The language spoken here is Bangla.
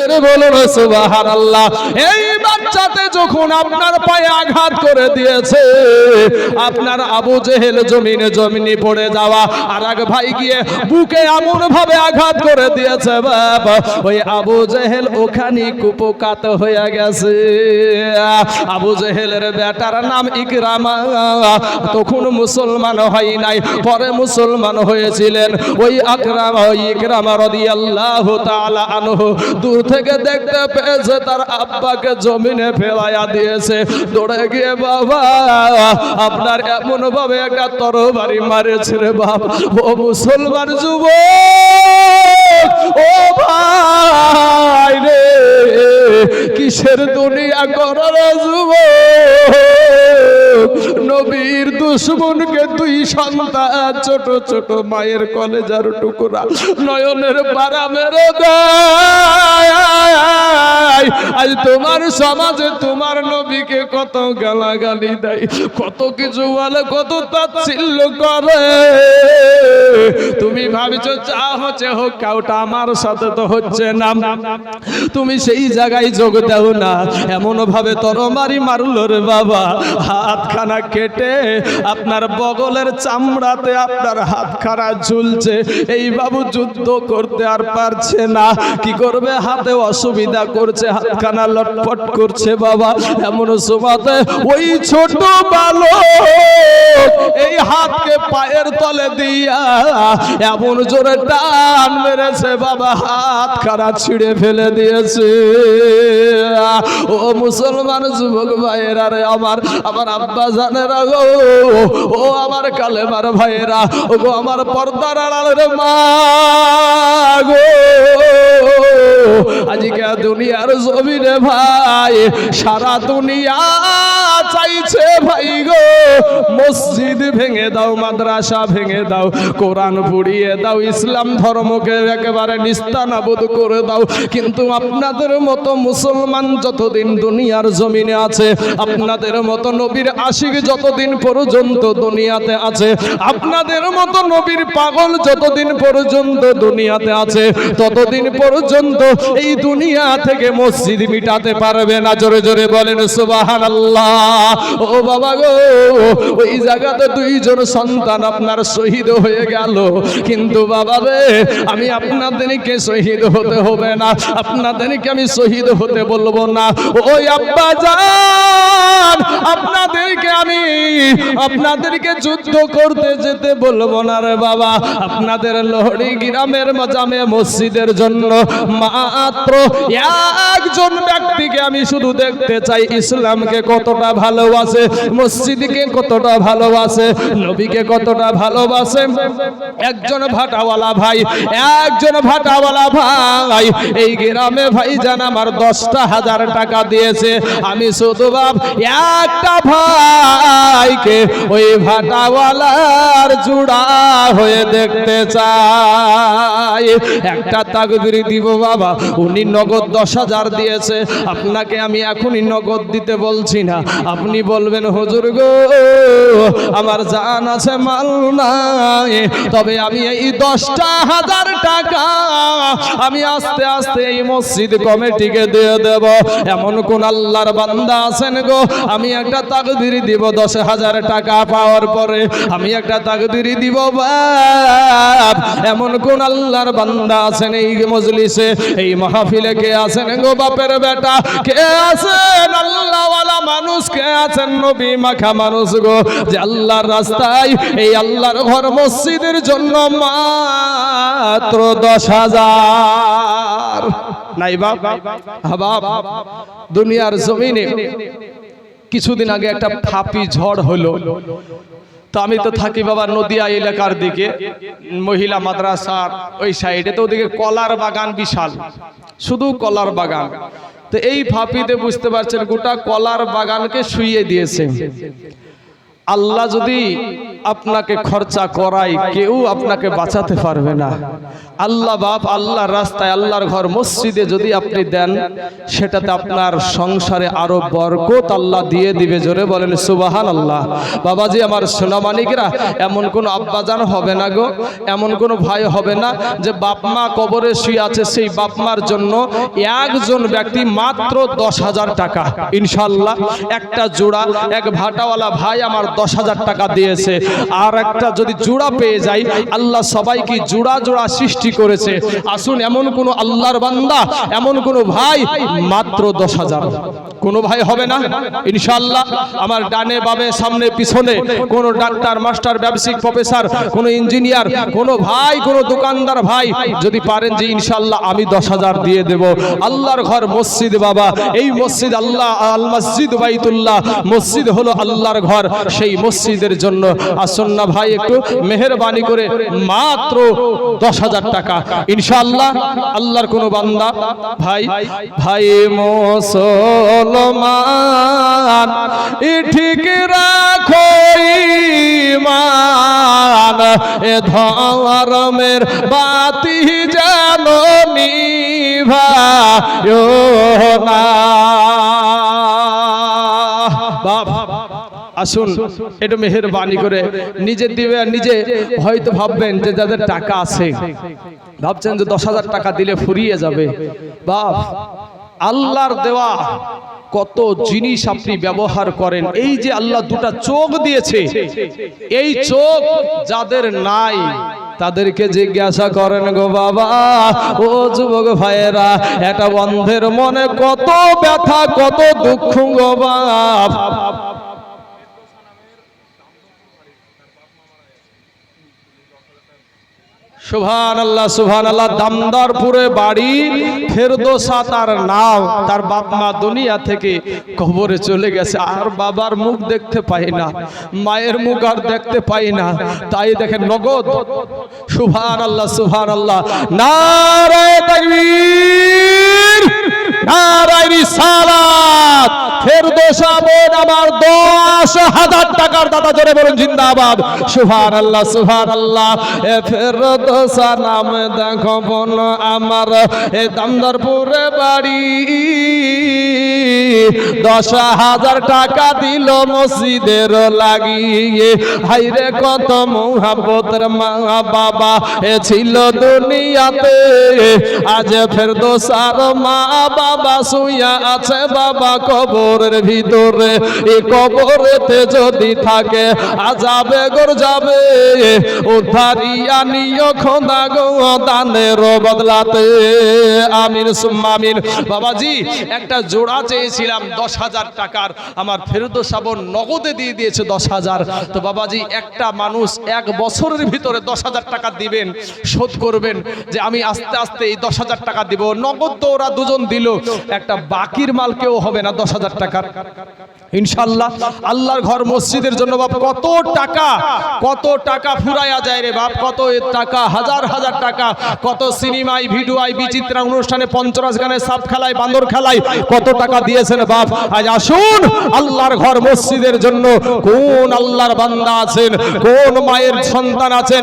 জোরে বলুন সুবহানাল্লাহ। এই বাচ্চাতে যখন আপনার পায়ে আঘাত করে দিয়েছে, আপনার আবু জেহেল জমিনে পড়ে যাওয়া, আর এক ভাই গিয়ে বুকে এমন ভাবে আঘাত করে দিয়েছে বাবা, ওই আবু জেহেল ওখানে কুপকাত হয়ে গেছে। আবু জেহেলের বেটার নাম ইকরামা, তখন মুসলমান হয় নাই, পরে মুসলমান হয়েছিলেন। ওই ইকরামা রাদিয়াল্লাহু তাআলা আনহু দূর থেকে দেখতে পেয়েছে তার আব্বাকে জমিনে ফেলাইয়া দিয়েছে। দৌড়ে গিয়ে বাবা আপনার এমন ভাবে একটা তরবারি মারেছে রে বাপ, ও মুসলমান যুবক, ও ভাই রে, কিসের দুনিয়া করার যুবক, নবীর দুশমনকে তুই সন্তান ছোট ছোট মায়ের কলেজার টুকরা নয়নের পারা মেরে দেয়। আজ তোমার সমাজে তোমার নবীকে কত গালাগালি দেয়, কত কিছু বলে, কত তাচ্ছিল্য করে। তুমি ভাবছো যা হচ্ছে হোক, কাউটা আমার সাথে তো হচ্ছে না, তুমি সেই জায়গায় যোগ দাও না। এমন ভাবে তরবারি মারলো রে বাবা, হাতখানা কেটে আপনার বগলের চামড়াতে আপনার হাতখানা ঝুলছে। এই বাবু যুদ্ধ করতে আর পারছে না, কি করবে, হাতে অসুবিধা করছে, হাতখানা লটপট করছে বাবা। এমন সময়তে ওই ছোট বালক এই হাতকে পায়ের তলে দিয়া এমন জোরে টান মেরেছে বাবা, হাতখানা ছিঁড়ে ফেলে দিয়েছে। ও মুসলমান যুবক ভাইয়েরা রে, আমার আব্বা জানেরা গো, ও আমার কালেমার ভাইয়েরা, ও গো আমার পর্দার আড়ালের মা গো, আজকে দুনিয়ার জমিনে ভাই সারা দুনিয়া চাইছে ভাই গো, মসজিদ ভেঙে দাও, মাদ্রাসা ভেঙে দাও, কোরআন পুড়িয়ে দাও, ইসলাম ধর্মকে একেবারে নিস্তানাবুদ করে দাও। কিন্তু আপনাদের মতো মুসলমান যতদিন দুনিয়ার জমিনে আছে, আপনাদের মতো নবীর আশিক যতদিন পর্যন্ত দুনিয়াতে আছে, আপনাদের মতো নবীর পাগল যতদিন পর্যন্ত দুনিয়াতে আছে, ততদিন পর্যন্ত এই দুনিয়া থেকে মসজিদ মিটাতে পারবে না। জোরে জোরে বলেন সুবহানাল্লাহ। ও বাবা গো, ওই জায়গাতে দুইজন সন্তান আপনার শহীদ হয়ে গেল, কিন্তু বাবা রে, আমি আপনাদেরকে শহীদ হতে হবে না, আপনাদেরকে আমি শহীদ হতে বলবো না। ওই আব্বা জান, আপনাদেরকে যুদ্ধ করতে যেতে বলবো না রে বাবা। আপনাদের লোহড়ি গ্রামের জামে মসজিদের জন্য মাত্র একজন ব্যক্তিকে আমি শুধু দেখতে চাই, ইসলামকে কতটা ভালোবাসে, মসজিদকে কতটা ভালোবাসে, নবীকে কতটা ভালোবাসে। একজন ভাটাওয়ালা ভাই, একজন ভাটাওয়ালা ভাই এই গ্রামে ভাই জান আমার 10,000 টাকা দিয়েছে। আমি শুধু বাপ একটা ভাইকে ওই ভাটাওয়ালার জুড়া হয়ে দেখতে চাই। একটা তাকবীর দিব বাবা, উনি নগদ 10,000 দিয়েছে, আপনাকে আমি এখনই নগদ দিতে বলছি না। আপনি বলবেন হুজুর গো আমার জান আছে মাল নাই, তবে আমি এই 10,000 টাকা আমি আস্তে আস্তে এই মসজিদ কমিটিকে দিয়ে দেব। এমন কোন আল্লাহর বান্দা আছেন গো, আমি একটা তাকবীর দিব 10,000 টাকা পাওয়ার পরে আমি একটা তাকবীর দিব বাপ। এমন কোন আল্লাহর বান্দা আছেন এই মজলিসে, এই মাহফিলে কে আছেন গো বাপের বেটা, কে আছেন আল্লাহওয়ালা মানুষ, কে আছেন নবী মাখা মানুষ গো, যে আল্লাহর রাস্তায় এই আল্লাহর ঘর মসজিদের জন্য মাত্র 10,000 নাই বাপ? বাপ দুনিয়ার জমিনে কিছুদিন আগে একটা ফাপি ঝড় হলো, তো আমি তো থাকি বাবা নদিয়া এলাকার দিকে, মহিলা মাদ্রাসার ওই সাইডে, তো ওদিকে কলার বাগান বিশাল, শুধু কলার বাগান। তো এই ফাপিতে বুঝতে পারছেন গোটা কলার বাগানকে শুইয়ে দিয়েছে। আল্লাহ যদি আপনাকে খরচা করাই, কেউ আপনাকে বাঁচাতে পারবে না। আল্লাহ বাপ, আল্লাহর রাস্তায়, আল্লাহর ঘর মসজিদে যদি আপনি দেন, সেটাতে আপনার সংসারে আরো বরকত আল্লাহ দিয়ে দিবে। জোরে বলেন সুবহানাল্লাহ। বাবাজি আমার সোনামানিকরা, এমন কোন আব্বাজান হবে না গো, এমন কোন ভাই হবে না যে বাপ মা কবরে শুয়ে আছে, সেই বাপ মার জন্য একজন ব্যক্তি মাত্র 10,000 টাকা, ইনশাআল্লাহ একটা জোড়া, এক ভাটাওয়ালা ভাই আমার 10,000 টাকা দিয়েছে। আর একটা যদি জোড়া পেয়ে যাই, আল্লাহ সবাইকে জোড়া জোড়া সৃষ্টি করেছে। আসুন, এমন কোন আল্লাহর বান্দা, এমন কোন ভাই মাত্র 10,000, কোন ভাই হবে না ইনশাআল্লাহ। আমার ডানে বামে সামনে পিছনে কোন ডাক্তার, মাস্টার, ব্যবসায়িক, প্রফেসর, কোন ইঞ্জিনিয়ার, কোন ভাই, কোন দোকানদার ভাই যদি পারেন যে ইনশাআল্লাহ আমি 10,000 দিয়ে দেব। আল্লাহর ঘর মসজিদ বাবা, এই মসজিদ আল্লাহ, আল মসজিদ বাইতুল্লাহ, মসজিদ হলো আল্লাহর ঘর, সেই মসজিদের জন্য আসুন না ভাই, একটু মেহেরবানি করে মাত্র 10,000 টাকা ইনশাআল্লাহ। আল্লাহর কোন বান্দা ভাই, ভাই মুসলমান ঠিক রাখো ঈমান, এ ধর্মের বাতি যেন নিভায়ো না। বাপ আসুন, একটু মেহেরবানি করে নিজে দিবে। নিজে হয়তো ভাববেন যে যাদের টাকা আছে, ভাবছেন যে 10,000 টাকা দিলে ফুরিয়ে যাবে। বাপ, আল্লাহর দেওয়া কত জিনিস আপনি ব্যবহার করেন। এই যে আল্লাহ দুটা চোখ দিয়েছে, এই চোখ যাদের নাই তাদেরকে জিজ্ঞাসা করেন গো বাবা, ও যুবক ভাইয়েরা, একটা অন্ধের মনে কত ব্যথা, কত দুঃখ গো বাপ। সুবহানাল্লাহ, সুবহানাল্লাহ। দামদারপুরে বাড়ি, ফেরদৌসা তার নাম। তার বাপ মা দুনিয়া থেকে কবরে চলে গেছে, আর বাবার মুখ দেখতে পাই না, মায়ের মুখ আর দেখতে পাই না। তাই দেখেন নগদ। সুবহানাল্লাহ, সুবহানাল্লাহ। নারায়ে তাকবীর, নারায়ে রিসালাত। ফেরদৌসা বোন আমার 10,000 টাকার দাতা, জোরে বলুন জিন্দাবাদ। সুবহানাল্লাহ, সুবহানাল্লাহ। এ ফেরদৌসা নাম দেখো বোন আমার, এ দামদারপুরে বাড়ি, 10,000 টাকা দিল মসজিদের লাগিয়ে। হাইরে কত মুহাব্বতের মা বাবা এ ছিল দুনিয়াতে, আজ ফেরদৌসার মা বাবা শুইয়া আছে বাবা কবরের ভিতরে। এই কবরেতে যদি থাকে আযাবে গর যাবে, উদ্ধারিয়া নিও খোদা গো দানের বদলাতে। আমিন সুম্মা আমিন। বাবাজি একটা জোড়া চেয়েছিলাম 10,000 টাকার, আমার ফেরদৌসা বোন নগদে দিয়ে দিয়েছে 10,000। তো বাবাজি একটা মানুষ 1 বছরের ভিতরে 10,000 টাকা দিবেন, শোধ করবেন যে আমি আস্তে আস্তে এই 10,000 টাকা দিব। নগদ তো ওরা দুজন দিল, একটা বাকির মাল কেউ হবে না 10,000 টাকার ইনশাআল্লাহ। আল্লাহর ঘর মসজিদের জন্য বাপ কত টাকা, কত টাকা ফুরায়া যায় রে বাপ, কত টাকা, হাজার হাজার টাকা, কত সিনেমায়, ভিডিওয়, বিচিত্রা অনুষ্ঠানে, পঞ্চরাজ গানে, সাপ খেলায়, বান্দর খেলায় কত টাকা দিয়েছেন বাপ। আজ আসুন আল্লাহর ঘর মসজিদের জন্য। কোন আল্লাহর বান্দা আছেন, কোন মায়ের সন্তান আছেন,